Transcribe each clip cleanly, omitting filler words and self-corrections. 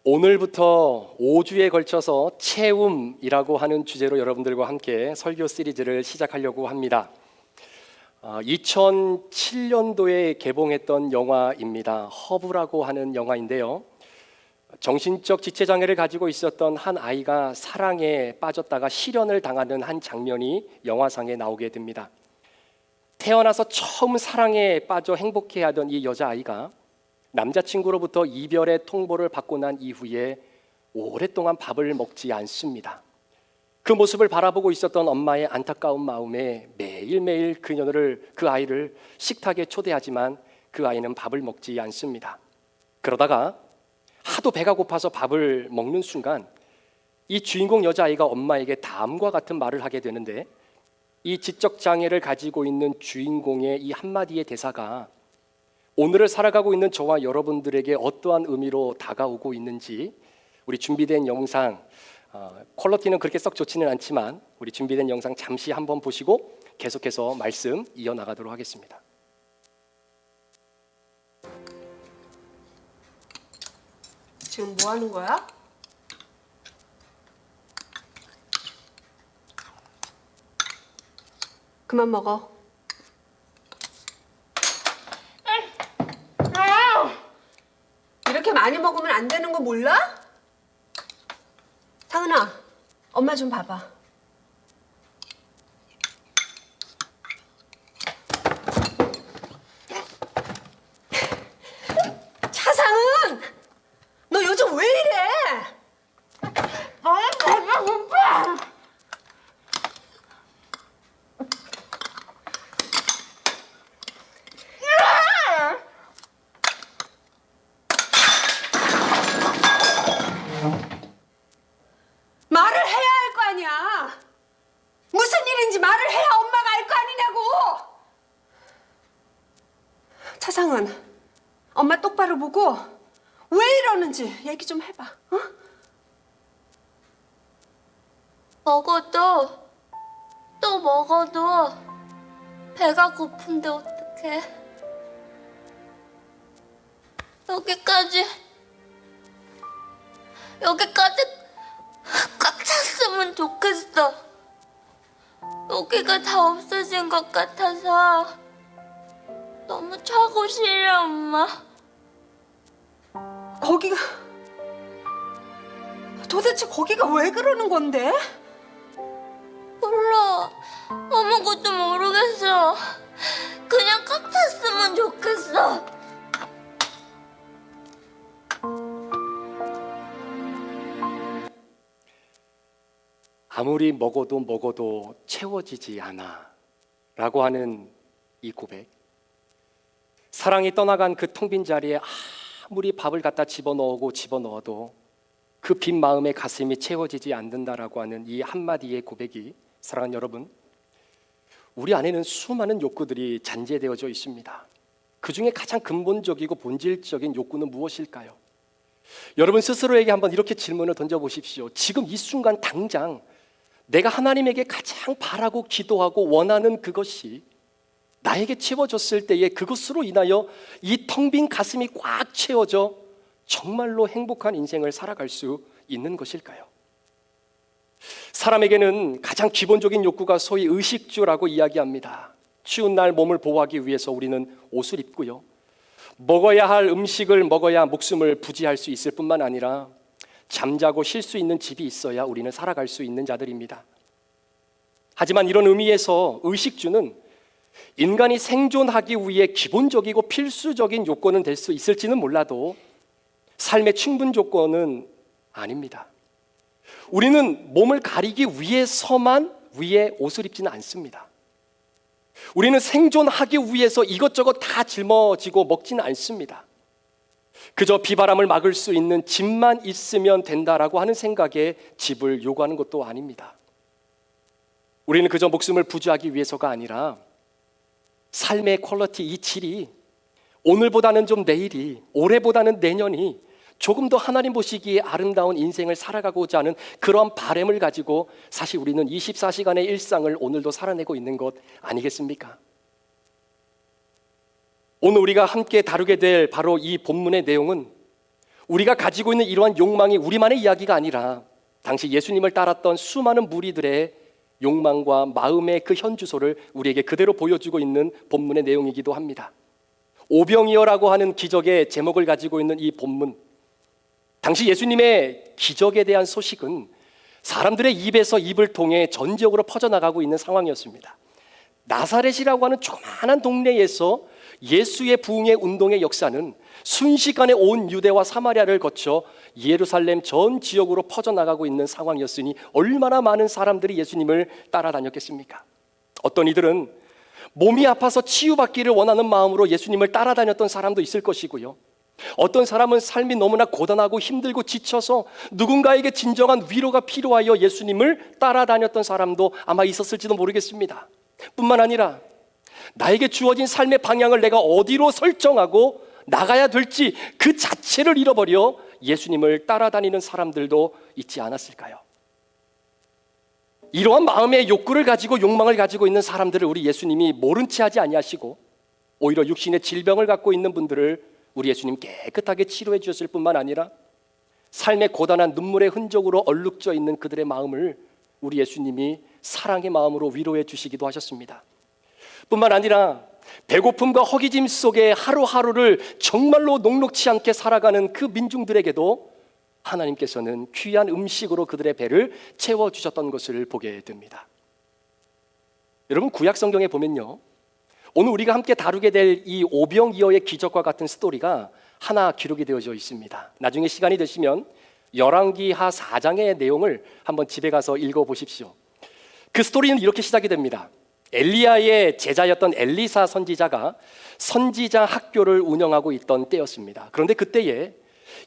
오늘부터 5주에 걸쳐서 채움이라고 하는 주제로 여러분들과 함께 설교 시리즈를 시작하려고 합니다. 2007년도에 개봉했던 영화입니다. 허브라고 하는 영화인데요. 정신적 지체장애를 가지고 있었던 한 아이가 사랑에 빠졌다가 실연을 당하는 한 장면이 영화상에 나오게 됩니다. 태어나서 처음 사랑에 빠져 행복해하던 이 여자아이가 남자친구로부터 이별의 통보를 받고 난 이후에 오랫동안 밥을 먹지 않습니다. 그 모습을 바라보고 있었던 엄마의 안타까운 마음에 매일매일 그 아이를 식탁에 초대하지만 그 아이는 밥을 먹지 않습니다. 그러다가 하도 배가 고파서 밥을 먹는 순간 이 주인공 여자아이가 엄마에게 다음과 같은 말을 하게 되는데, 이 지적 장애를 가지고 있는 주인공의 이 한마디의 대사가 오늘을 살아가고 있는 저와 여러분들에게 어떠한 의미로 다가오고 있는지, 우리 준비된 영상, 퀄리티는 그렇게 썩 좋지는 않지만 우리 준비된 영상 잠시 한번 보시고 계속해서 말씀 이어나가도록 하겠습니다. 지금 뭐 하는 거야? 그만 먹어. 이렇게 많이 먹으면 안 되는 거 몰라? 상은아, 엄마 좀 봐봐. 차상은! 너 요즘 왜 이래? 너는 배가 고파! 말을 해야 할 거 아니야. 무슨 일인지 말을 해야 엄마가 알 거 아니냐고. 차상은, 엄마 똑바로 보고 왜 이러는지 얘기 좀 해봐. 어? 먹어도 또 먹어도 배가 고픈데 어떡해. 여기까지 꽉 찼으면 좋겠어. 여기가 다 없어진 것 같아서 너무 차고 싫어, 엄마. 도대체 거기가 왜 그러는 건데? 몰라. 아무것도 모르겠어. 그냥 꽉 찼으면 좋겠어. 아무리 먹어도 채워지지 않아 라고 하는 이 고백, 사랑이 떠나간 그 텅 빈 자리에 아무리 밥을 갖다 집어넣어도 그 빈 마음의 가슴이 채워지지 않는다라고 하는 이 한마디의 고백이, 사랑하는 여러분, 우리 안에는 수많은 욕구들이 잔재되어져 있습니다. 그 중에 가장 근본적이고 본질적인 욕구는 무엇일까요? 여러분 스스로에게 한번 이렇게 질문을 던져보십시오. 지금 이 순간 당장 내가 하나님에게 가장 바라고 기도하고 원하는 그것이 나에게 채워졌을 때에 그것으로 인하여 이 텅 빈 가슴이 꽉 채워져 정말로 행복한 인생을 살아갈 수 있는 것일까요? 사람에게는 가장 기본적인 욕구가 소위 의식주라고 이야기합니다. 추운 날 몸을 보호하기 위해서 우리는 옷을 입고요, 먹어야 할 음식을 먹어야 목숨을 부지할 수 있을 뿐만 아니라 잠자고 쉴 수 있는 집이 있어야 우리는 살아갈 수 있는 자들입니다. 하지만 이런 의미에서 의식주는 인간이 생존하기 위해 기본적이고 필수적인 요건은 될 수 있을지는 몰라도 삶의 충분 조건은 아닙니다. 우리는 몸을 가리기 위해서만 위에 옷을 입지는 않습니다. 우리는 생존하기 위해서 이것저것 다 짊어지고 먹지는 않습니다. 그저 비바람을 막을 수 있는 집만 있으면 된다라고 하는 생각에 집을 요구하는 것도 아닙니다. 우리는 그저 목숨을 부지하기 위해서가 아니라 삶의 퀄리티, 이 질이 오늘보다는 좀 내일이, 올해보다는 내년이 조금 더 하나님 보시기에 아름다운 인생을 살아가고자 하는 그런 바람을 가지고 사실 우리는 24시간의 일상을 오늘도 살아내고 있는 것 아니겠습니까? 오늘 우리가 함께 다루게 될 바로 이 본문의 내용은 우리가 가지고 있는 이러한 욕망이 우리만의 이야기가 아니라 당시 예수님을 따랐던 수많은 무리들의 욕망과 마음의 그 현주소를 우리에게 그대로 보여주고 있는 본문의 내용이기도 합니다. 오병이어라고 하는 기적의 제목을 가지고 있는 이 본문, 당시 예수님의 기적에 대한 소식은 사람들의 입에서 입을 통해 전 지역으로 퍼져나가고 있는 상황이었습니다. 나사렛이라고 하는 조그마한 동네에서 예수의 부흥의 운동의 역사는 순식간에 온 유대와 사마리아를 거쳐 예루살렘 전 지역으로 퍼져나가고 있는 상황이었으니 얼마나 많은 사람들이 예수님을 따라다녔겠습니까? 어떤 이들은 몸이 아파서 치유받기를 원하는 마음으로 예수님을 따라다녔던 사람도 있을 것이고요, 어떤 사람은 삶이 너무나 고단하고 힘들고 지쳐서 누군가에게 진정한 위로가 필요하여 예수님을 따라다녔던 사람도 아마 있었을지도 모르겠습니다. 뿐만 아니라 나에게 주어진 삶의 방향을 내가 어디로 설정하고 나가야 될지 그 자체를 잃어버려 예수님을 따라다니는 사람들도 있지 않았을까요? 이러한 마음의 욕구를 가지고 욕망을 가지고 있는 사람들을 우리 예수님이 모른 채 하지 아니하시고 오히려 육신의 질병을 갖고 있는 분들을 우리 예수님 깨끗하게 치료해 주셨을 뿐만 아니라 삶의 고단한 눈물의 흔적으로 얼룩져 있는 그들의 마음을 우리 예수님이 사랑의 마음으로 위로해 주시기도 하셨습니다. 뿐만 아니라 배고픔과 허기짐 속에 하루하루를 정말로 녹록치 않게 살아가는 그 민중들에게도 하나님께서는 귀한 음식으로 그들의 배를 채워주셨던 것을 보게 됩니다. 여러분, 구약 성경에 보면요, 오늘 우리가 함께 다루게 될 이 오병이어의 기적과 같은 스토리가 하나 기록이 되어져 있습니다. 나중에 시간이 되시면 열왕기하 4장의 내용을 한번 집에 가서 읽어보십시오. 그 스토리는 이렇게 시작이 됩니다. 엘리야의 제자였던 엘리사 선지자가 선지자 학교를 운영하고 있던 때였습니다. 그런데 그때에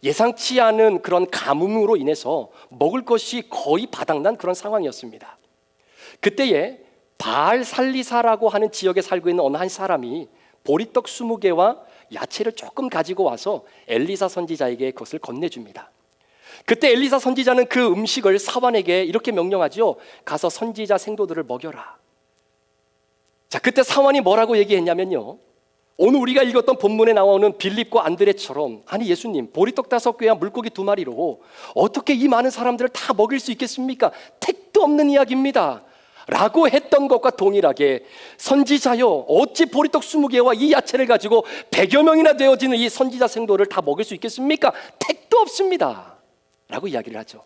예상치 않은 그런 가뭄으로 인해서 먹을 것이 거의 바닥난 그런 상황이었습니다. 그때에 바알 살리사라고 하는 지역에 살고 있는 어느 한 사람이 보리떡 20개와 야채를 조금 가지고 와서 엘리사 선지자에게 그것을 건네줍니다. 그때 엘리사 선지자는 그 음식을 사환에게 이렇게 명령하죠. 가서 선지자 생도들을 먹여라. 자, 그때 사환이 뭐라고 얘기했냐면요, 오늘 우리가 읽었던 본문에 나오는 빌립과 안드레처럼, 아니 예수님, 보리떡 5개와 물고기 2마리로 어떻게 이 많은 사람들을 다 먹일 수 있겠습니까? 택도 없는 이야기입니다 라고 했던 것과 동일하게, 선지자여, 어찌 보리떡 20개와 이 야채를 가지고 100여 명이나 되어지는 이 선지자 생도를 다 먹일 수 있겠습니까? 택도 없습니다 라고 이야기를 하죠.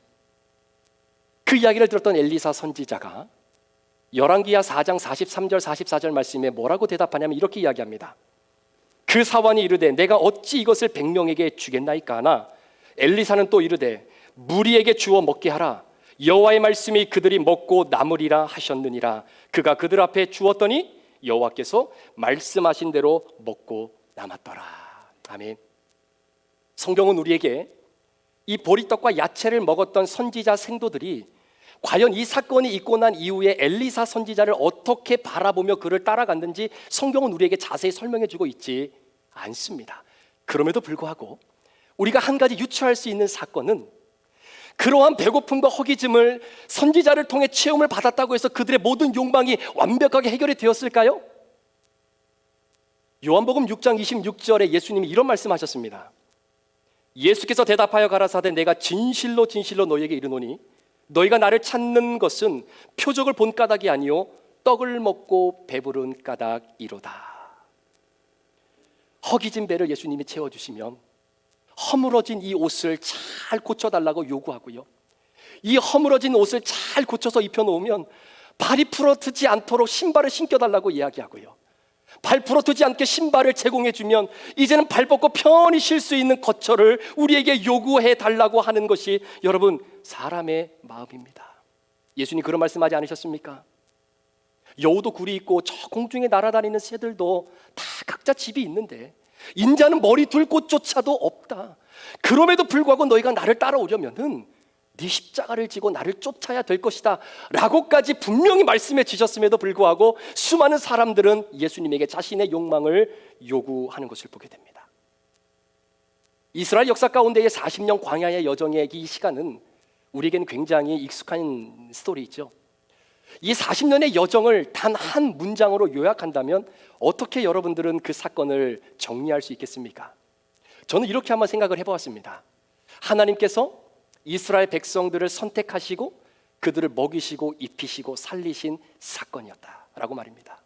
그 이야기를 들었던 엘리사 선지자가 열왕기하 4장 43절 44절 말씀에 뭐라고 대답하냐면 이렇게 이야기합니다. 그 사환이 이르되 내가 어찌 이것을 100명에게 주겠나이까 하나 엘리사는 또 이르되 무리에게 주어 먹게 하라. 여호와의 말씀이 그들이 먹고 남으리라 하셨느니라. 그가 그들 앞에 주었더니 여호와께서 말씀하신 대로 먹고 남았더라. 아멘. 성경은 우리에게 이 보리떡과 야채를 먹었던 선지자 생도들이 과연 이 사건이 있고 난 이후에 엘리사 선지자를 어떻게 바라보며 그를 따라갔는지 성경은 우리에게 자세히 설명해주고 있지 않습니다. 그럼에도 불구하고 우리가 한 가지 유추할 수 있는 사건은, 그러한 배고픔과 허기짐을 선지자를 통해 체험을 받았다고 해서 그들의 모든 욕망이 완벽하게 해결이 되었을까요? 요한복음 6장 26절에 예수님이 이런 말씀하셨습니다. 예수께서 대답하여 가라사대 내가 진실로 진실로 너희에게 이르노니 너희가 나를 찾는 것은 표적을 본 까닭이 아니요 떡을 먹고 배부른 까닭이로다. 허기진 배를 예수님이 채워주시면 허물어진 이 옷을 잘 고쳐달라고 요구하고요, 이 허물어진 옷을 잘 고쳐서 입혀놓으면 발이 부러뜨지 않도록 신발을 신겨달라고 이야기하고요, 발 부러뜨지 않게 신발을 제공해주면 이제는 발 뻗고 편히 쉴 수 있는 거처를 우리에게 요구해 달라고 하는 것이 여러분 사람의 마음입니다. 예수님 그런 말씀하지 않으셨습니까? 여우도 굴이 있고 저 공중에 날아다니는 새들도 다 각자 집이 있는데 인자는 머리 둘 곳조차도 없다. 그럼에도 불구하고 너희가 나를 따라오려면은 네 십자가를 지고 나를 쫓아야 될 것이다 라고까지 분명히 말씀해 주셨음에도 불구하고 수많은 사람들은 예수님에게 자신의 욕망을 요구하는 것을 보게 됩니다. 이스라엘 역사 가운데의 40년 광야의 여정의 이 시간은 우리에게는 굉장히 익숙한 스토리이죠. 이 40년의 여정을 단 한 문장으로 요약한다면 어떻게 여러분들은 그 사건을 정리할 수 있겠습니까? 저는 이렇게 한번 생각을 해보았습니다. 하나님께서 이스라엘 백성들을 선택하시고 그들을 먹이시고 입히시고 살리신 사건이었다라고 말입니다.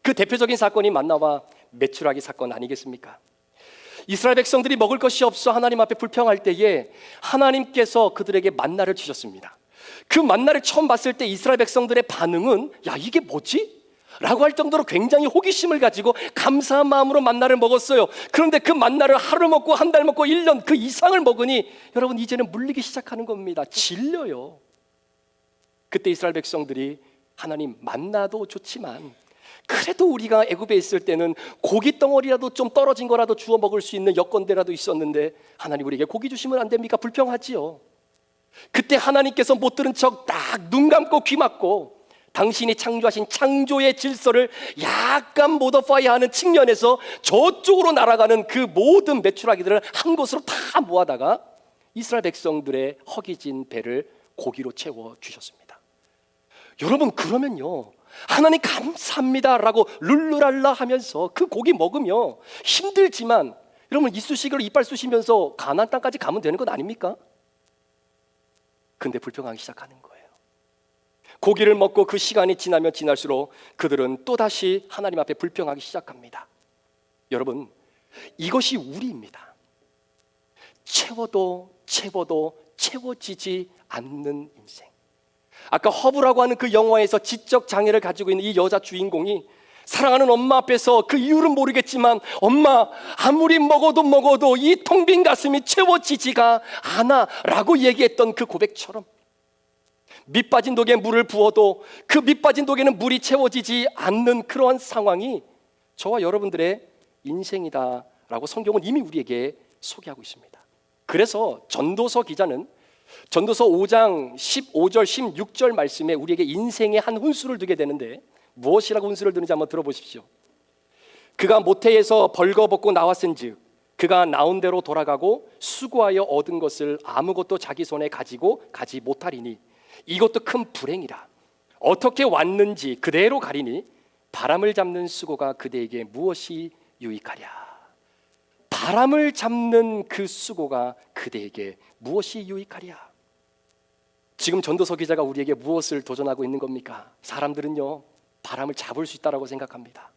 그 대표적인 사건이 만나와 메추라기 사건 아니겠습니까? 이스라엘 백성들이 먹을 것이 없어 하나님 앞에 불평할 때에 하나님께서 그들에게 만나를 주셨습니다. 그 만나를 처음 봤을 때 이스라엘 백성들의 반응은 야, 이게 뭐지? 라고 할 정도로 굉장히 호기심을 가지고 감사한 마음으로 만나를 먹었어요. 그런데 그 만나를 하루 먹고 한 달 먹고 1년 그 이상을 먹으니 여러분 이제는 물리기 시작하는 겁니다. 질려요. 그때 이스라엘 백성들이 하나님 만나도 좋지만 그래도 우리가 애굽에 있을 때는 고기 덩어리라도 좀 떨어진 거라도 주워 먹을 수 있는 여건대라도 있었는데 하나님 우리에게 고기 주시면 안 됩니까? 불평하지요. 그때 하나님께서 못 들은 척 딱 눈 감고 귀 막고 당신이 창조하신 창조의 질서를 약간 모더파이하는 측면에서 저쪽으로 날아가는 그 모든 메추라기들을 한 곳으로 다 모아다가 이스라엘 백성들의 허기진 배를 고기로 채워 주셨습니다. 여러분 그러면요 하나님 감사합니다라고 룰루랄라 하면서 그 고기 먹으며 힘들지만 여러분 이쑤시개로 이빨 쑤시면서 가나안 땅까지 가면 되는 것 아닙니까? 근데 불평하기 시작하는 거예요. 고기를 먹고 그 시간이 지나면 지날수록 그들은 또다시 하나님 앞에 불평하기 시작합니다. 여러분 이것이 우리입니다. 채워도 채워지지 않는 인생. 아까 허브라고 하는 그 영화에서 지적 장애를 가지고 있는 이 여자 주인공이 사랑하는 엄마 앞에서 그 이유는 모르겠지만 엄마 아무리 먹어도 이 텅 빈 가슴이 채워지지가 않아 라고 얘기했던 그 고백처럼 밑 빠진 독에 물을 부어도 그 밑 빠진 독에는 물이 채워지지 않는 그러한 상황이 저와 여러분들의 인생이다라고 성경은 이미 우리에게 소개하고 있습니다. 그래서 전도서 기자는 전도서 5장 15절 16절 말씀에 우리에게 인생의 한 훈수를 두게 되는데 무엇이라고 훈수를 두는지 한번 들어보십시오. 그가 모태에서 벌거벗고 나왔은즉 그가 나온 대로 돌아가고 수고하여 얻은 것을 아무것도 자기 손에 가지고 가지 못하리니 이것도 큰 불행이라. 어떻게 왔는지 그대로 가리니 바람을 잡는 수고가 그대에게 무엇이 유익하랴. 바람을 잡는 그 수고가 그대에게 무엇이 유익하랴. 지금 전도서 기자가 우리에게 무엇을 도전하고 있는 겁니까? 사람들은요 바람을 잡을 수 있다라고 생각합니다.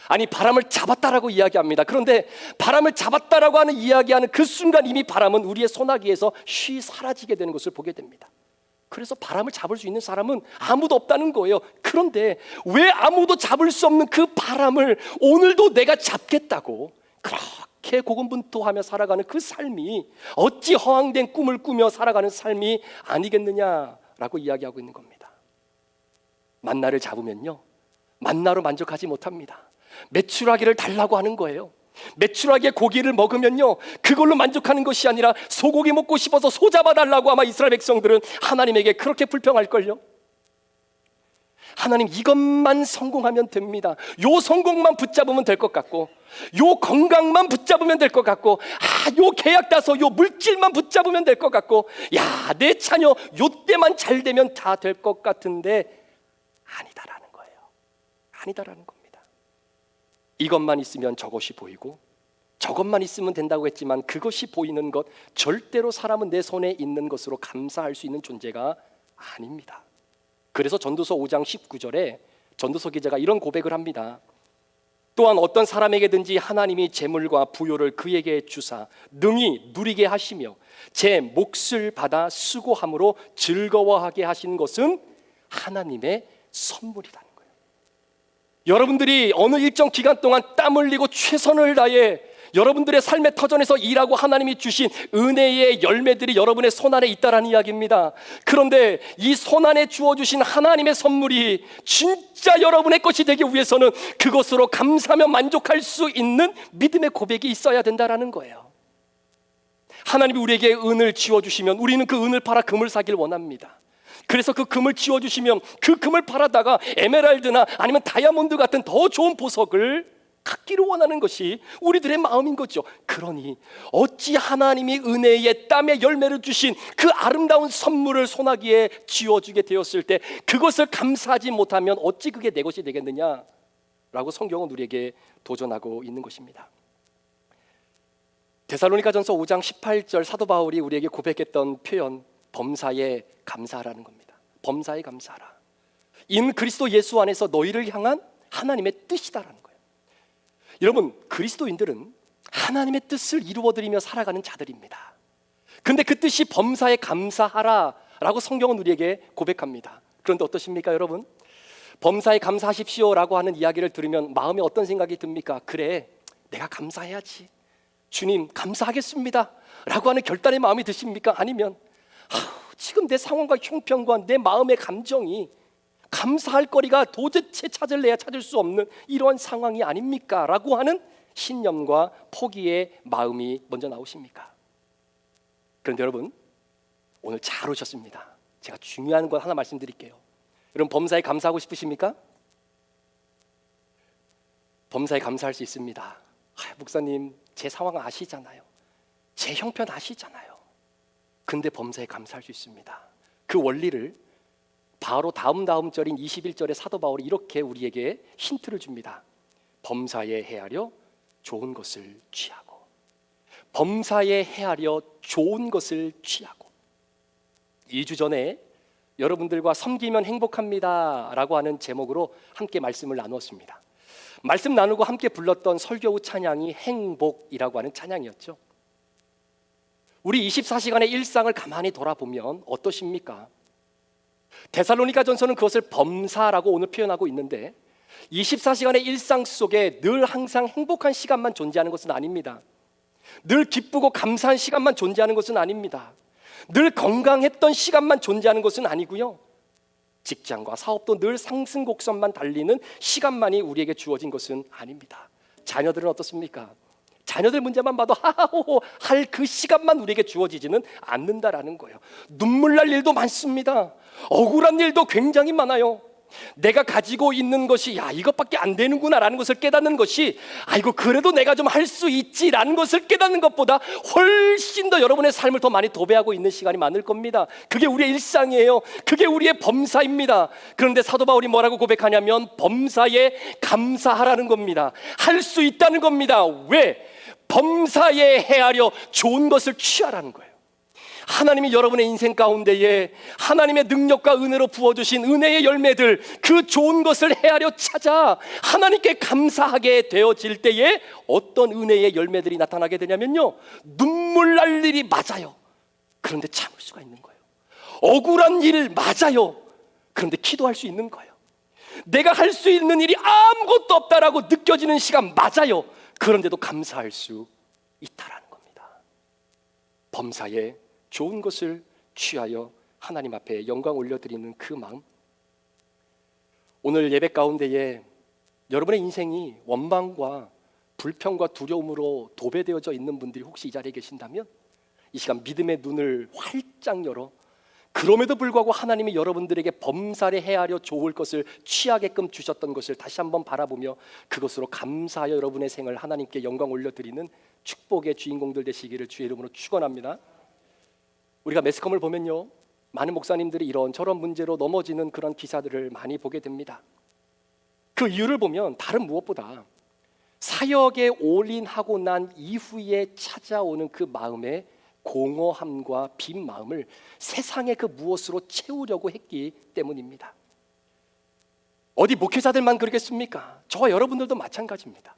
아니 바람을 잡았다라고 이야기합니다. 그런데 바람을 잡았다라고 하는 이야기하는 그 순간 이미 바람은 우리의 소나기에서 쉬 사라지게 되는 것을 보게 됩니다. 그래서 바람을 잡을 수 있는 사람은 아무도 없다는 거예요. 그런데 왜 아무도 잡을 수 없는 그 바람을 오늘도 내가 잡겠다고 그렇게 고군분투하며 살아가는 그 삶이 어찌 허황된 꿈을 꾸며 살아가는 삶이 아니겠느냐라고 이야기하고 있는 겁니다. 만나를 잡으면요 만나로 만족하지 못합니다. 메추라기를 달라고 하는 거예요. 메추라기의 고기를 먹으면요 그걸로 만족하는 것이 아니라 소고기 먹고 싶어서 소 잡아달라고 아마 이스라엘 백성들은 하나님에게 그렇게 불평할걸요. 하나님 이것만 성공하면 됩니다. 요 성공만 붙잡으면 될 것 같고 요 건강만 붙잡으면 될 것 같고 요 계약 따서 요 물질만 붙잡으면 될 것 같고 야 내 자녀 요 때만 잘 되면 다 될 것 같은데 아니다라는 거예요. 아니다라는 겁니다. 이것만 있으면 저것이 보이고 저것만 있으면 된다고 했지만 그것이 보이는 것 절대로 사람은 내 손에 있는 것으로 감사할 수 있는 존재가 아닙니다. 그래서 전도서 5장 19절에 전도서 기자가 이런 고백을 합니다. 또한 어떤 사람에게든지 하나님이 재물과 부요를 그에게 주사 능히 누리게 하시며 제 몫을 받아 수고함으로 즐거워하게 하신 것은 하나님의 선물이라는 거예요. 여러분들이 어느 일정 기간 동안 땀 흘리고 최선을 다해 여러분들의 삶의 터전에서 일하고 하나님이 주신 은혜의 열매들이 여러분의 손안에 있다라는 이야기입니다. 그런데 이 손안에 주어주신 하나님의 선물이 진짜 여러분의 것이 되기 위해서는 그것으로 감사하며 만족할 수 있는 믿음의 고백이 있어야 된다라는 거예요. 하나님이 우리에게 은을 지어주시면 우리는 그 은을 팔아 금을 사길 원합니다. 그래서 그 금을 지어주시면 그 금을 팔아다가 에메랄드나 아니면 다이아몬드 같은 더 좋은 보석을 갖기를 원하는 것이 우리들의 마음인 거죠. 그러니 어찌 하나님이 은혜의 땀의 열매를 주신 그 아름다운 선물을 소나기에 쥐어주게 되었을 때 그것을 감사하지 못하면 어찌 그게 내 것이 되겠느냐라고 성경은 우리에게 도전하고 있는 것입니다. 데살로니가전서 5장 18절 사도 바울이 우리에게 고백했던 표현, 범사에 감사하라는 겁니다. 범사에 감사하라. 인 그리스도 예수 안에서 너희를 향한 하나님의 뜻이다라는 거예요. 여러분, 그리스도인들은 하나님의 뜻을 이루어드리며 살아가는 자들입니다. 근데 그 뜻이 범사에 감사하라라고 성경은 우리에게 고백합니다. 그런데 어떠십니까, 여러분? 범사에 감사하십시오라고 하는 이야기를 들으면 마음에 어떤 생각이 듭니까? 그래, 내가 감사해야지. 주님, 감사하겠습니다 라고 하는 결단의 마음이 드십니까? 아니면 지금 내 상황과 형편과 내 마음의 감정이 감사할 거리가 도대체 찾을래야 찾을 수 없는 이러한 상황이 아닙니까? 라고 하는 신념과 포기의 마음이 먼저 나오십니까? 그런데 여러분, 오늘 잘 오셨습니다. 제가 중요한 것 하나 말씀드릴게요. 여러분, 범사에 감사하고 싶으십니까? 범사에 감사할 수 있습니다. 목사님, 제 상황 아시잖아요. 제 형편 아시잖아요. 근데 범사에 감사할 수 있습니다. 그 원리를 바로 다음 절인 21절의 사도 바울이 이렇게 우리에게 힌트를 줍니다. 범사에 헤아려 좋은 것을 취하고, 범사에 헤아려 좋은 것을 취하고. 2주 전에 여러분들과 섬기면 행복합니다 라고 하는 제목으로 함께 말씀을 나누었습니다. 말씀 나누고 함께 불렀던 설교 후 찬양이 행복이라고 하는 찬양이었죠. 우리 24시간의 일상을 가만히 돌아보면 어떠십니까? 데살로니가전서는 그것을 범사라고 오늘 표현하고 있는데 24시간의 일상 속에 늘 항상 행복한 시간만 존재하는 것은 아닙니다. 늘 기쁘고 감사한 시간만 존재하는 것은 아닙니다. 늘 건강했던 시간만 존재하는 것은 아니고요. 직장과 사업도 늘 상승 곡선만 달리는 시간만이 우리에게 주어진 것은 아닙니다. 자녀들은 어떻습니까? 자녀들 문제만 봐도 하하호호 할 그 시간만 우리에게 주어지지는 않는다라는 거예요. 눈물 날 일도 많습니다. 억울한 일도 굉장히 많아요. 내가 가지고 있는 것이 이것밖에 안 되는구나 라는 것을 깨닫는 것이 아이고 그래도 내가 좀 할 수 있지 라는 것을 깨닫는 것보다 훨씬 더 여러분의 삶을 더 많이 도배하고 있는 시간이 많을 겁니다. 그게 우리의 일상이에요. 그게 우리의 범사입니다. 그런데 사도 바울이 뭐라고 고백하냐면 범사에 감사하라는 겁니다. 할 수 있다는 겁니다. 왜? 범사에 헤아려 좋은 것을 취하라는 거예요. 하나님이 여러분의 인생 가운데에 하나님의 능력과 은혜로 부어주신 은혜의 열매들, 그 좋은 것을 헤아려 찾아 하나님께 감사하게 되어질 때에 어떤 은혜의 열매들이 나타나게 되냐면요, 눈물 날 일이 맞아요. 그런데 참을 수가 있는 거예요. 억울한 일 맞아요. 그런데 기도할 수 있는 거예요. 내가 할 수 있는 일이 아무것도 없다라고 느껴지는 시간 맞아요. 그런데도 감사할 수 있다라는 겁니다. 범사에 좋은 것을 취하여 하나님 앞에 영광 올려드리는 그 마음. 오늘 예배 가운데에 여러분의 인생이 원망과 불평과 두려움으로 도배되어져 있는 분들이 혹시 이 자리에 계신다면 이 시간 믿음의 눈을 활짝 열어 그럼에도 불구하고 하나님이 여러분들에게 범사에 헤아려 좋을 것을 취하게끔 주셨던 것을 다시 한번 바라보며 그것으로 감사하여 여러분의 생을 하나님께 영광 올려드리는 축복의 주인공들 되시기를 주의 이름으로 축원합니다. 우리가 매스컴을 보면요, 많은 목사님들이 이런 저런 문제로 넘어지는 그런 기사들을 많이 보게 됩니다. 그 이유를 보면 다른 무엇보다 사역에 올인하고 난 이후에 찾아오는 그 마음의 공허함과 빈 마음을 세상의 그 무엇으로 채우려고 했기 때문입니다. 어디 목회자들만 그러겠습니까? 저와 여러분들도 마찬가지입니다.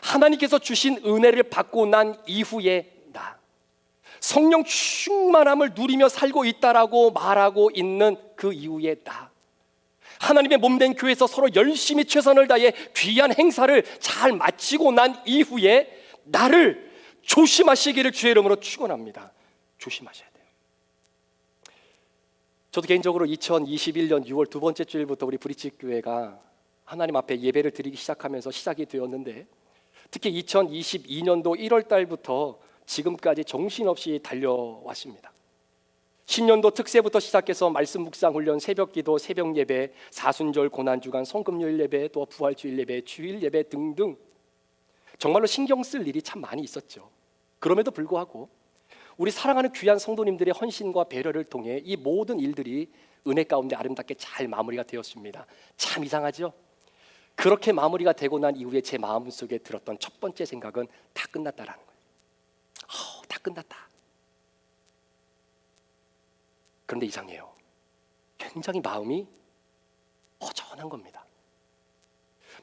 하나님께서 주신 은혜를 받고 난 이후에 나, 성령 충만함을 누리며 살고 있다라고 말하고 있는 그 이후에 나, 하나님의 몸된 교회에서 서로 열심히 최선을 다해 귀한 행사를 잘 마치고 난 이후에 나를 조심하시기를 주의 이름으로 축원합니다. 조심하셔야 돼요. 저도 개인적으로 2021년 6월 두 번째 주일부터 우리 브릿지 교회가 하나님 앞에 예배를 드리기 시작하면서 시작이 되었는데, 특히 2022년도 1월 달부터 지금까지 정신없이 달려왔습니다. 신년도 특세부터 시작해서 말씀 묵상 훈련, 새벽 기도, 새벽 예배, 사순절, 고난주간, 성금요일 예배, 또 부활주일 예배, 주일 예배 등등 정말로 신경 쓸 일이 참 많이 있었죠. 그럼에도 불구하고 우리 사랑하는 귀한 성도님들의 헌신과 배려를 통해 이 모든 일들이 은혜 가운데 아름답게 잘 마무리가 되었습니다. 참 이상하죠? 그렇게 마무리가 되고 난 이후에 제 마음속에 들었던 첫 번째 생각은 다 끝났다라는 거예요. 끝났다. 그런데 이상해요. 굉장히 마음이 허전한 겁니다.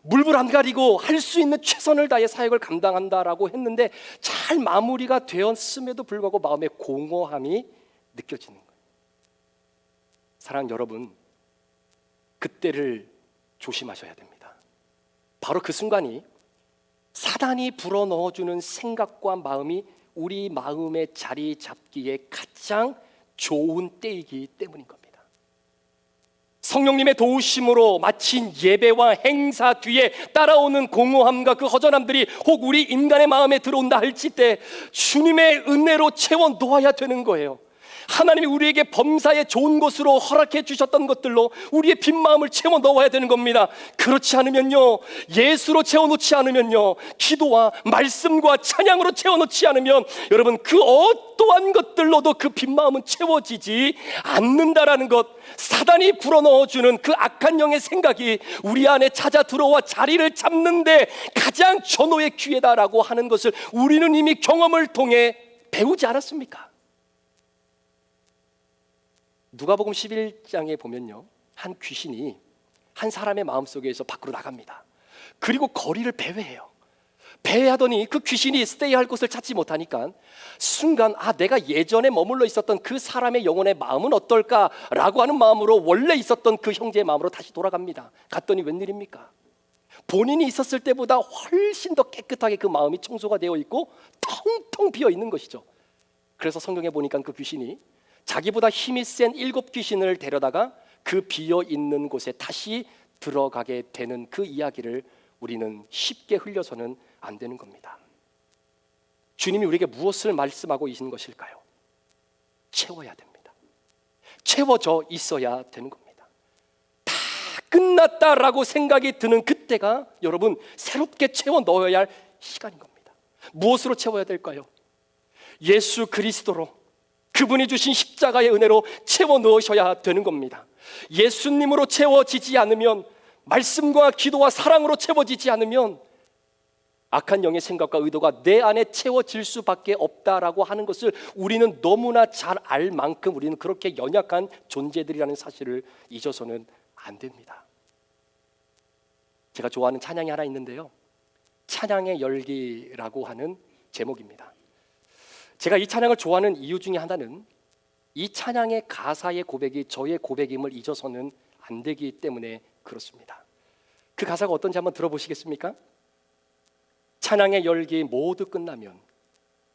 물불 안 가리고 할 수 있는 최선을 다해 사역을 감당한다라고 했는데 잘 마무리가 되었음에도 불구하고 마음의 공허함이 느껴지는 거예요. 사랑하는 여러분, 그때를 조심하셔야 됩니다. 바로 그 순간이 사단이 불어넣어주는 생각과 마음이 우리 마음의 자리 잡기에 가장 좋은 때이기 때문인 겁니다. 성령님의 도우심으로 마친 예배와 행사 뒤에 따라오는 공허함과 그 허전함들이 혹 우리 인간의 마음에 들어온다 할지때 주님의 은혜로 채워 놓아야 되는 거예요. 하나님이 우리에게 범사에 좋은 것으로 허락해 주셨던 것들로 우리의 빈 마음을 채워 넣어야 되는 겁니다. 그렇지 않으면요, 예수로 채워놓지 않으면요, 기도와 말씀과 찬양으로 채워놓지 않으면 여러분 그 어떠한 것들로도 그 빈 마음은 채워지지 않는다라는 것, 사단이 불어넣어주는 그 악한 영의 생각이 우리 안에 찾아 들어와 자리를 잡는데 가장 전호의 기회다라고 하는 것을 우리는 이미 경험을 통해 배우지 않았습니까? 누가복음 11장에 보면요, 한 귀신이 한 사람의 마음속에서 밖으로 나갑니다. 그리고 거리를 배회해요. 배회하더니 그 귀신이 스테이할 곳을 찾지 못하니까 순간 내가 예전에 머물러 있었던 그 사람의 영혼의 마음은 어떨까라고 하는 마음으로 원래 있었던 그 형제의 마음으로 다시 돌아갑니다. 갔더니 웬일입니까? 본인이 있었을 때보다 훨씬 더 깨끗하게 그 마음이 청소가 되어 있고 텅텅 비어 있는 것이죠. 그래서 성경에 보니까 그 귀신이 자기보다 힘이 센 7 귀신을 데려다가 그 비어있는 곳에 다시 들어가게 되는 그 이야기를 우리는 쉽게 흘려서는 안 되는 겁니다. 주님이 우리에게 무엇을 말씀하고 계신 것일까요? 채워야 됩니다. 채워져 있어야 되는 겁니다. 다 끝났다라고 생각이 드는 그때가 여러분 새롭게 채워 넣어야 할 시간인 겁니다. 무엇으로 채워야 될까요? 예수 그리스도로, 그분이 주신 십자가의 은혜로 채워 넣으셔야 되는 겁니다. 예수님으로 채워지지 않으면, 말씀과 기도와 사랑으로 채워지지 않으면 악한 영의 생각과 의도가 내 안에 채워질 수밖에 없다라고 하는 것을 우리는 너무나 잘 알 만큼 우리는 그렇게 연약한 존재들이라는 사실을 잊어서는 안 됩니다. 제가 좋아하는 찬양이 하나 있는데요, 찬양의 열기라고 하는 제목입니다. 제가 이 찬양을 좋아하는 이유 중에 하나는 이 찬양의 가사의 고백이 저의 고백임을 잊어서는 안 되기 때문에 그렇습니다. 그 가사가 어떤지 한번 들어보시겠습니까? 찬양의 열기 모두 끝나면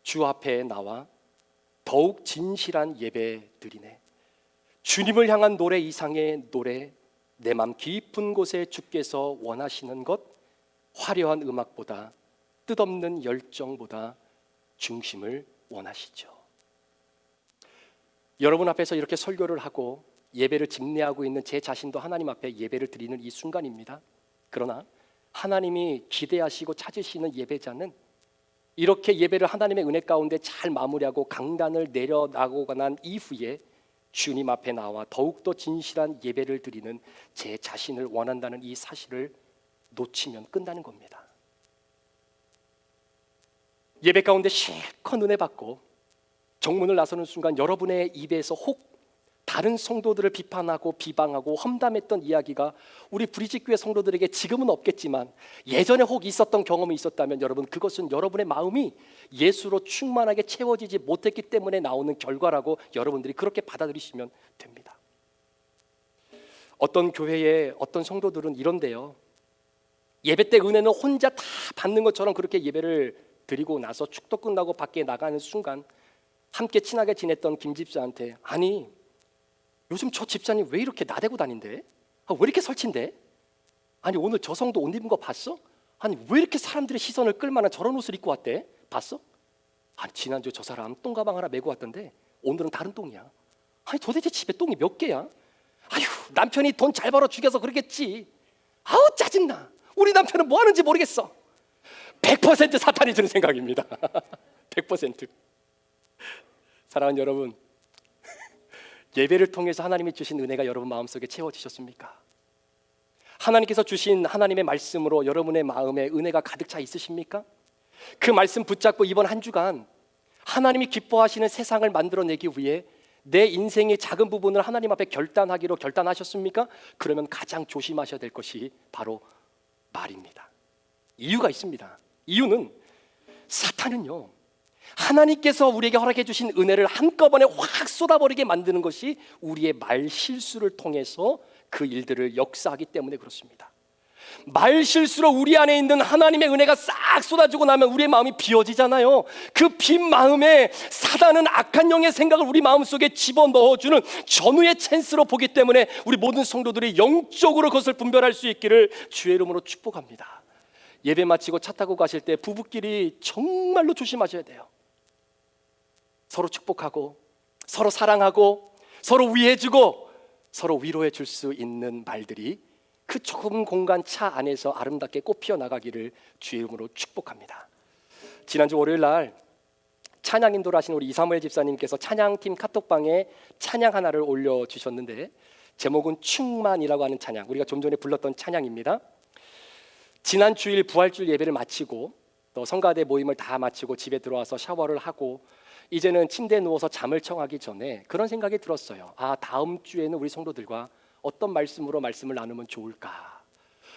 주 앞에 나와 더욱 진실한 예배 드리네. 주님을 향한 노래 이상의 노래, 내 맘 깊은 곳에 주께서 원하시는 것, 화려한 음악보다 뜻없는 열정보다 중심을 원하시죠. 여러분 앞에서 이렇게 설교를 하고 예배를 집례하고 있는 제 자신도 하나님 앞에 예배를 드리는 이 순간입니다. 그러나 하나님이 기대하시고 찾으시는 예배자는 이렇게 예배를 하나님의 은혜 가운데 잘 마무리하고 강단을 내려나가고 난 이후에 주님 앞에 나와 더욱더 진실한 예배를 드리는 제 자신을 원한다는 이 사실을 놓치면 끝나는 겁니다. 예배 가운데 실컷 은혜 받고 정문을 나서는 순간 여러분의 입에서 혹 다른 성도들을 비판하고 비방하고 험담했던 이야기가 우리 브리짓교회 성도들에게 지금은 없겠지만 예전에 혹 있었던 경험이 있었다면 여러분, 그것은 여러분의 마음이 예수로 충만하게 채워지지 못했기 때문에 나오는 결과라고 여러분들이 그렇게 받아들이시면 됩니다. 어떤 교회의 어떤 성도들은 이런데요, 예배 때 은혜는 혼자 다 받는 것처럼 그렇게 예배를 드리고 나서 축도 끝나고 밖에 나가는 순간 함께 친하게 지냈던 김 집사한테, 아니 요즘 저 집사님 왜 이렇게 나대고 다닌대? 왜 이렇게 설친대? 아니 오늘 저 성도 옷 입은 거 봤어? 아니 왜 이렇게 사람들의 시선을 끌만한 저런 옷을 입고 왔대? 봤어? 아니 지난주 저 사람 똥가방 하나 메고 왔던데 오늘은 다른 똥이야. 아니 도대체 집에 똥이 몇 개야? 아휴, 남편이 돈 잘 벌어 죽여서 그러겠지. 아우 짜증나. 우리 남편은 뭐 하는지 모르겠어. 100% 사탄이 드는 생각입니다. 100%. 사랑하는 여러분, 예배를 통해서 하나님이 주신 은혜가 여러분 마음속에 채워지셨습니까? 하나님께서 주신 하나님의 말씀으로 여러분의 마음에 은혜가 가득 차 있으십니까? 그 말씀 붙잡고 이번 한 주간 하나님이 기뻐하시는 세상을 만들어내기 위해 내 인생의 작은 부분을 하나님 앞에 결단하기로 결단하셨습니까? 그러면 가장 조심하셔야 될 것이 바로 말입니다. 이유가 있습니다. 이유는 사탄은요, 하나님께서 우리에게 허락해 주신 은혜를 한꺼번에 확 쏟아버리게 만드는 것이 우리의 말 실수를 통해서 그 일들을 역사하기 때문에 그렇습니다. 말 실수로 우리 안에 있는 하나님의 은혜가 싹 쏟아지고 나면 우리의 마음이 비어지잖아요. 그 빈 마음에 사단은 악한 영의 생각을 우리 마음속에 집어넣어주는 전후의 찬스로 보기 때문에 우리 모든 성도들이 영적으로 그것을 분별할 수 있기를 주의 이름으로 축복합니다. 예배 마치고 차 타고 가실 때 부부끼리 정말로 조심하셔야 돼요. 서로 축복하고 서로 사랑하고 서로 위해주고 서로 위로해 줄 수 있는 말들이 그 좁은 공간 차 안에서 아름답게 꽃피어 나가기를 주의 이름으로 축복합니다. 지난주 월요일 날 찬양 인도를 하신 우리 이사무엘 집사님께서 찬양팀 카톡방에 찬양 하나를 올려주셨는데 제목은 충만이라고 하는 찬양, 우리가 좀 전에 불렀던 찬양입니다. 지난 주일 부활주일 예배를 마치고 또 성가대 모임을 다 마치고 집에 들어와서 샤워를 하고 이제는 침대에 누워서 잠을 청하기 전에 그런 생각이 들었어요. 다음 주에는 우리 성도들과 어떤 말씀으로 말씀을 나누면 좋을까.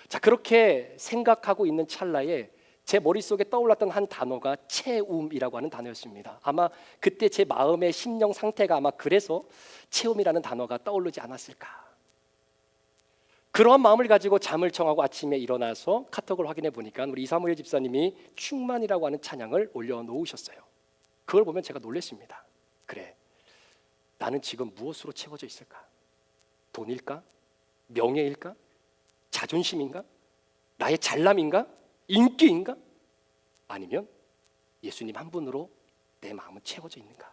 자, 그렇게 생각하고 있는 찰나에 제 머릿속에 떠올랐던 한 단어가 체움이라고 하는 단어였습니다. 아마 그때 제 마음의 심령 상태가 아마 그래서 체움이라는 단어가 떠오르지 않았을까. 그러한 마음을 가지고 잠을 청하고 아침에 일어나서 카톡을 확인해 보니까 우리 이사무엘 집사님이 충만이라고 하는 찬양을 올려놓으셨어요. 그걸 보면 제가 놀랐습니다. 그래, 나는 지금 무엇으로 채워져 있을까? 돈일까? 명예일까? 자존심인가? 나의 잘남인가? 인기인가? 아니면 예수님 한 분으로 내 마음은 채워져 있는가?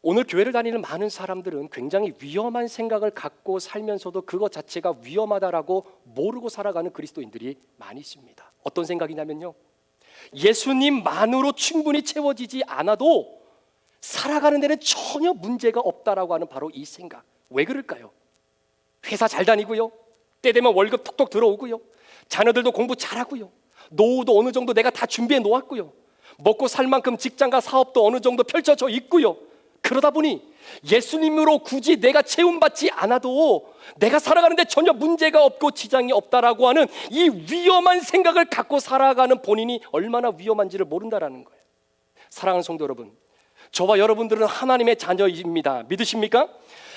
오늘 교회를 다니는 많은 사람들은 굉장히 위험한 생각을 갖고 살면서도 그것 자체가 위험하다라고 모르고 살아가는 그리스도인들이 많이 있습니다. 어떤 생각이냐면요, 예수님만으로 충분히 채워지지 않아도 살아가는 데는 전혀 문제가 없다라고 하는 바로 이 생각. 왜 그럴까요? 회사 잘 다니고요, 때 되면 월급 톡톡 들어오고요, 자녀들도 공부 잘하고요, 노후도 어느 정도 내가 다 준비해 놓았고요, 먹고 살 만큼 직장과 사업도 어느 정도 펼쳐져 있고요. 그러다 보니 예수님으로 굳이 내가 채움받지 않아도 내가 살아가는데 전혀 문제가 없고 지장이 없다라고 하는 이 위험한 생각을 갖고 살아가는 본인이 얼마나 위험한지를 모른다라는 거예요. 사랑하는 성도 여러분, 저와 여러분들은 하나님의 자녀입니다. 믿으십니까?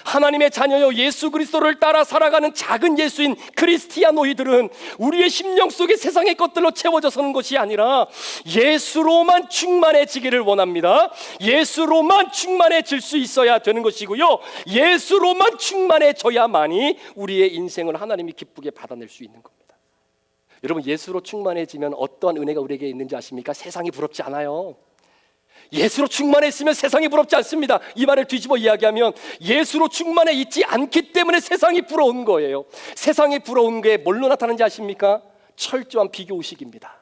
하나님의 자녀여 예수 그리스도를 따라 살아가는 작은 예수인 크리스티아노이들은 우리의 심령 속에 세상의 것들로 채워져 서는 것이 아니라 예수로만 충만해지기를 원합니다. 예수로만 충만해질 수 있어야 되는 것이고요, 예수로만 충만해져야만이 우리의 인생을 하나님이 기쁘게 받아낼 수 있는 겁니다. 여러분, 예수로 충만해지면 어떠한 은혜가 우리에게 있는지 아십니까? 세상이 부럽지 않아요. 예수로 충만했으면 세상이 부럽지 않습니다. 이 말을 뒤집어 이야기하면 예수로 충만해 있지 않기 때문에 세상이 부러운 거예요. 세상이 부러운 게 뭘로 나타나는지 아십니까? 철저한 비교의식입니다.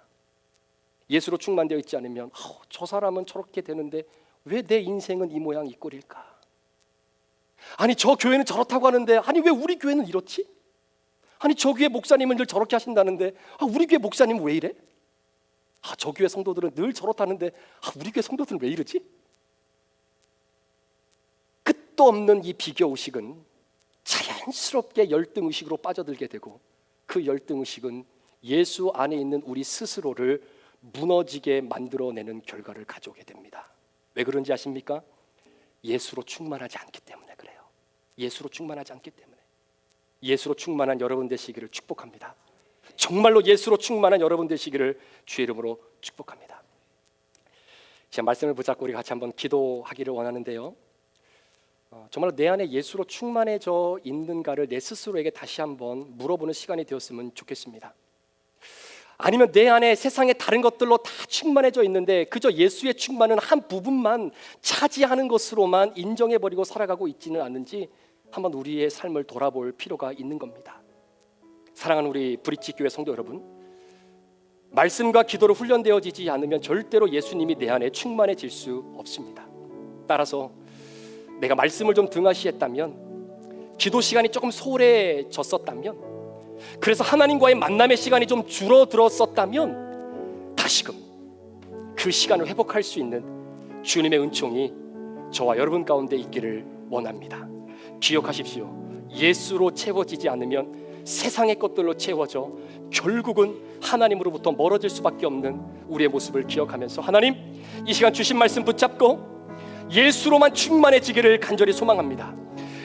예수로 충만되어 있지 않으면 저 사람은 저렇게 되는데 왜 내 인생은 이 모양 이 꼴일까? 아니 저 교회는 저렇다고 하는데 아니 왜 우리 교회는 이렇지? 아니 저 교회 목사님은 늘 저렇게 하신다는데 우리 교회 목사님은 왜 이래? 저 교회 성도들은 늘 저렇다는데 우리 교회 성도들은 왜 이러지? 끝도 없는 이 비교의식은 자연스럽게 열등의식으로 빠져들게 되고 그 열등의식은 예수 안에 있는 우리 스스로를 무너지게 만들어내는 결과를 가져오게 됩니다. 왜 그런지 아십니까? 예수로 충만하지 않기 때문에 그래요. 예수로 충만하지 않기 때문에. 예수로 충만한 여러분 되시기를 축복합니다. 정말로 예수로 충만한 여러분 되시기를 주의 이름으로 축복합니다. 제 말씀을 붙잡고 우리 같이 한번 기도하기를 원하는데요, 정말로 내 안에 예수로 충만해져 있는가를 내 스스로에게 다시 한번 물어보는 시간이 되었으면 좋겠습니다. 아니면 내 안에 세상의 다른 것들로 다 충만해져 있는데 그저 예수의 충만은 한 부분만 차지하는 것으로만 인정해버리고 살아가고 있지는 않는지 한번 우리의 삶을 돌아볼 필요가 있는 겁니다. 사랑하는 우리 브릿지 교회 성도 여러분, 말씀과 기도로 훈련되어지지 않으면 절대로 예수님이 내 안에 충만해질 수 없습니다. 따라서 내가 말씀을 좀 등하시했다면, 기도 시간이 조금 소홀해졌었다면, 그래서 하나님과의 만남의 시간이 좀 줄어들었었다면 다시금 그 그 시간을 회복할 수 있는 주님의 은총이 저와 여러분 가운데 있기를 원합니다. 기억하십시오. 예수로 채워지지 않으면 세상의 것들로 채워져 결국은 하나님으로부터 멀어질 수밖에 없는 우리의 모습을 기억하면서, 하나님, 이 시간 주신 말씀 붙잡고 예수로만 충만해지기를 간절히 소망합니다.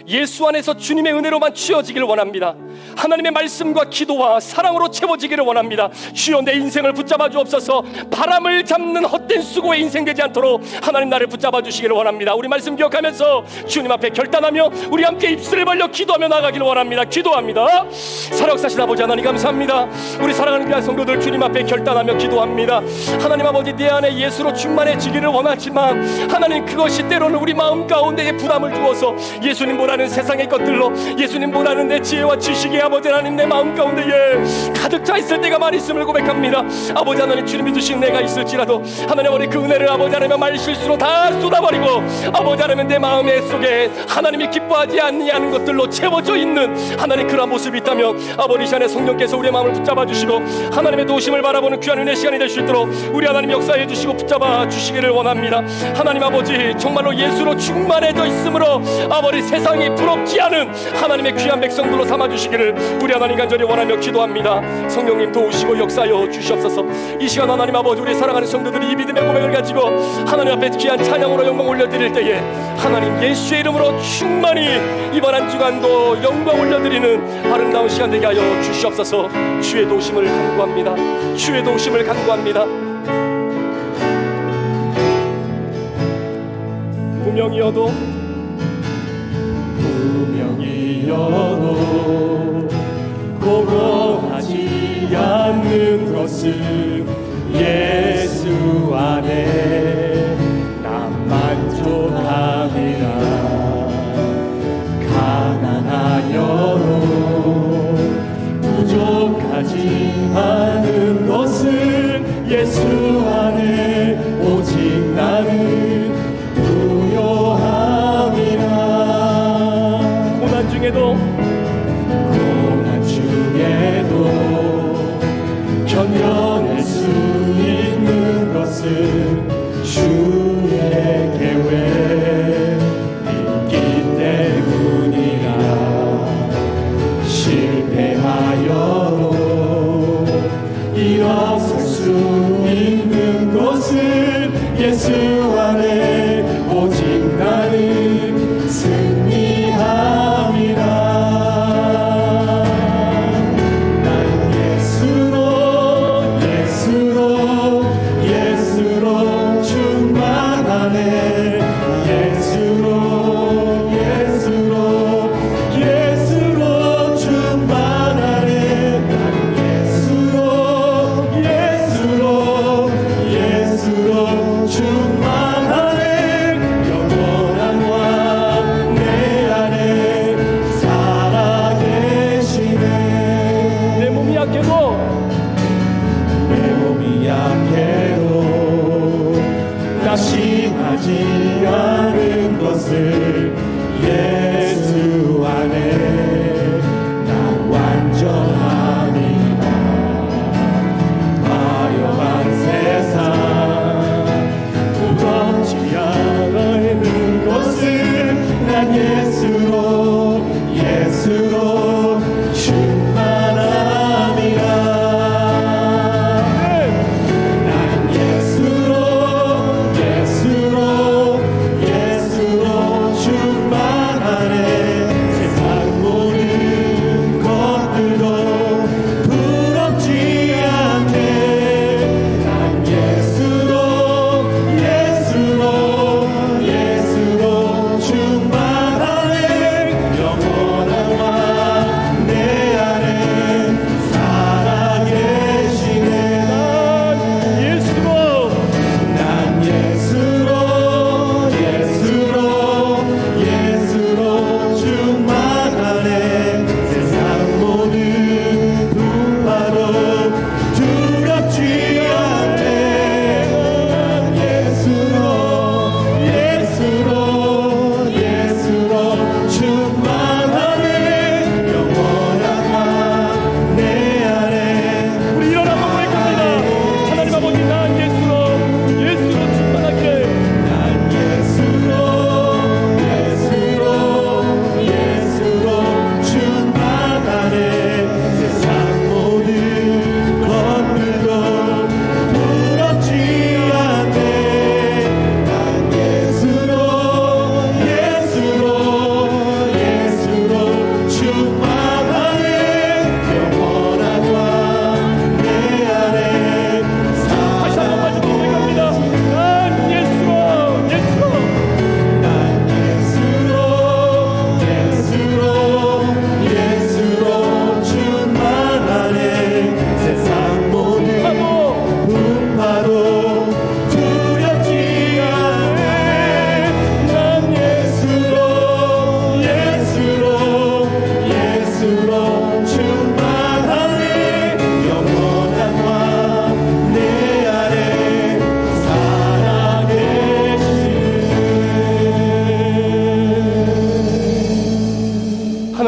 예수 안에서 주님의 은혜로만 채워지기를 원합니다. 하나님의 말씀과 기도와 사랑으로 채워지기를 원합니다. 주여, 내 인생을 붙잡아 주옵소서. 바람을 잡는 헛된 수고의 인생 되지 않도록 하나님 나를 붙잡아 주시기를 원합니다. 우리 말씀 기억하면서 주님 앞에 결단하며 우리 함께 입술을 벌려 기도하며 나가기를 원합니다. 기도합니다. 사역사신 아버지 하나님 감사합니다. 우리 사랑하는 귀한 성도들 주님 앞에 결단하며 기도합니다. 하나님 아버지, 내 안에 예수로 충만해지기를 원하지만 하나님, 그것이 때로는 우리 마음 가운데에 부담을 주어서 예수님보다는 세상의 것들로, 예수님보다는 내 지혜와 지식이 아버지 하나님 내 마음 가운데에 가득 차 있을 때가 많이 있음을 고백합니다. 아버지 하나님, 주님이 주신 내가 있을지라도 하나님, 우리 그 은혜를 아버지 하나님 말실수로 다 쏟아버리고 아버지 하나님 내 마음의 속에 하나님이 기뻐하지 않는 것들로 채워져 있는 하나님 그런 모습이 있다면 아버지, 시간에 성령께서 우리의 마음을 붙잡아 주시고 하나님의 도우심을 바라보는 귀한 은혜 시간이 될 수 있도록 우리 하나님 역사해 주시고 붙잡아 주시기를 원합니다. 하나님 아버지, 정말로 예수로 충만해져 있으므로 아버지 세상이 부럽지 않은 하나님의 귀한 백성들로 삼아주시기를 우리 하나님 간절히 원하며 기도합니다. 성령님 도우시고 역사하여 주시옵소서. 이 시간 하나님 아버지, 우리 사랑하는 성도들이 이 믿음의 고백을 가지고 하나님 앞에 귀한 찬양으로 영광 올려드릴 때에 하나님 예수의 이름으로 충만히 이번 한 주간도 영광 올려드리는 아름다운 시간 되게 하여 주시옵소서. 주의 도우심을 간구합니다. 주의 도우심을 간구합니다. 무명이어도 공허하지 않는 것은 예수 안에 난 만족합니다. 가난하여도 부족하지 않은 것은 예수 안에 오직 나는 부요함이라. 고난 중에도 견뎌낼 수 있는 것은 주의 계획 있기 때문이라. 실패하여도 일어설 수 있는 것은 예수 안에 오직 나는 승리함이라. 낙심하지 않은 것을 예수 안에 난 완전합니다. 화려한 세상 부럽지 않은 것은 난 예수로 충만합니다. 예수로 충만한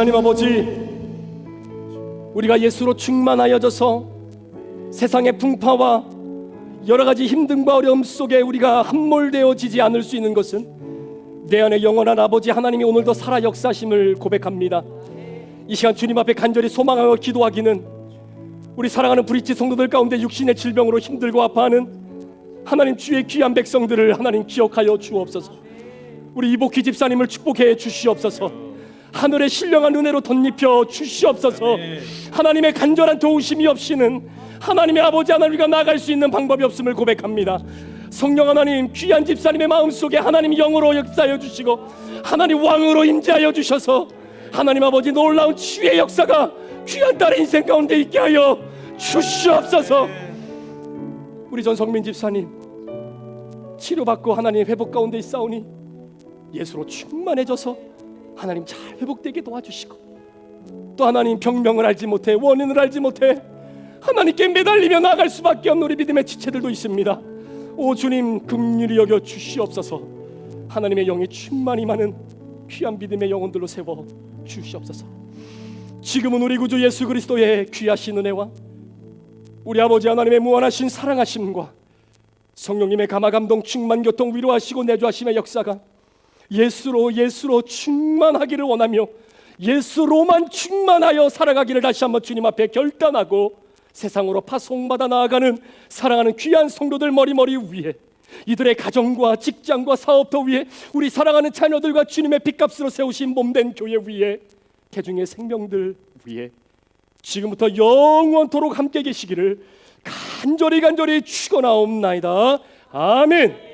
하나님 아버지, 우리가 예수로 충만하여져서 세상의 풍파와 여러 가지 힘듦과 어려움 속에 우리가 함몰되어지지 않을 수 있는 것은 내 안에 영원한 아버지 하나님이 오늘도 살아 역사심을 고백합니다. 이 시간 주님 앞에 간절히 소망하며 기도하기는 우리 사랑하는 브릿지 성도들 가운데 육신의 질병으로 힘들고 아파하는 하나님 주의 귀한 백성들을 하나님 기억하여 주옵소서. 우리 이복희 집사님을 축복해 주시옵소서. 하늘의 신령한 은혜로 덧입혀 주시옵소서. 하나님의 간절한 도우심이 없이는 하나님의 아버지 하나님과 나아갈 수 있는 방법이 없음을 고백합니다. 성령 하나님, 귀한 집사님의 마음속에 하나님 영으로 역사하여 주시고 하나님 왕으로 임재하여 주셔서 하나님 아버지 놀라운 치유의 역사가 귀한 딸의 인생 가운데 있게 하여 주시옵소서. 우리 전성민 집사님 치료받고 하나님 회복 가운데 있사오니 예수로 충만해져서 하나님 잘 회복되게 도와주시고, 또 하나님 병명을 알지 못해 원인을 알지 못해 하나님께 매달리며 나아갈 수밖에 없는 우리 믿음의 지체들도 있습니다. 오 주님, 긍휼히 여겨 주시옵소서. 하나님의 영이 충만히 많은 귀한 믿음의 영혼들로 세워 주시옵소서. 지금은 우리 구주 예수 그리스도의 귀하신 은혜와 우리 아버지 하나님의 무한하신 사랑하심과 성령님의 감화감동 충만교통 위로하시고 내주하심의 역사가 예수로 충만하기를 원하며 예수로만 충만하여 살아가기를 다시 한번 주님 앞에 결단하고 세상으로 파송받아 나아가는 사랑하는 귀한 성도들 머리머리 위에, 이들의 가정과 직장과 사업터 위에, 우리 사랑하는 자녀들과 주님의 핏값으로 세우신 몸된 교회 위에, 대중의 생명들 위에 지금부터 영원토록 함께 계시기를 간절히 축원하옵나이다. 아멘.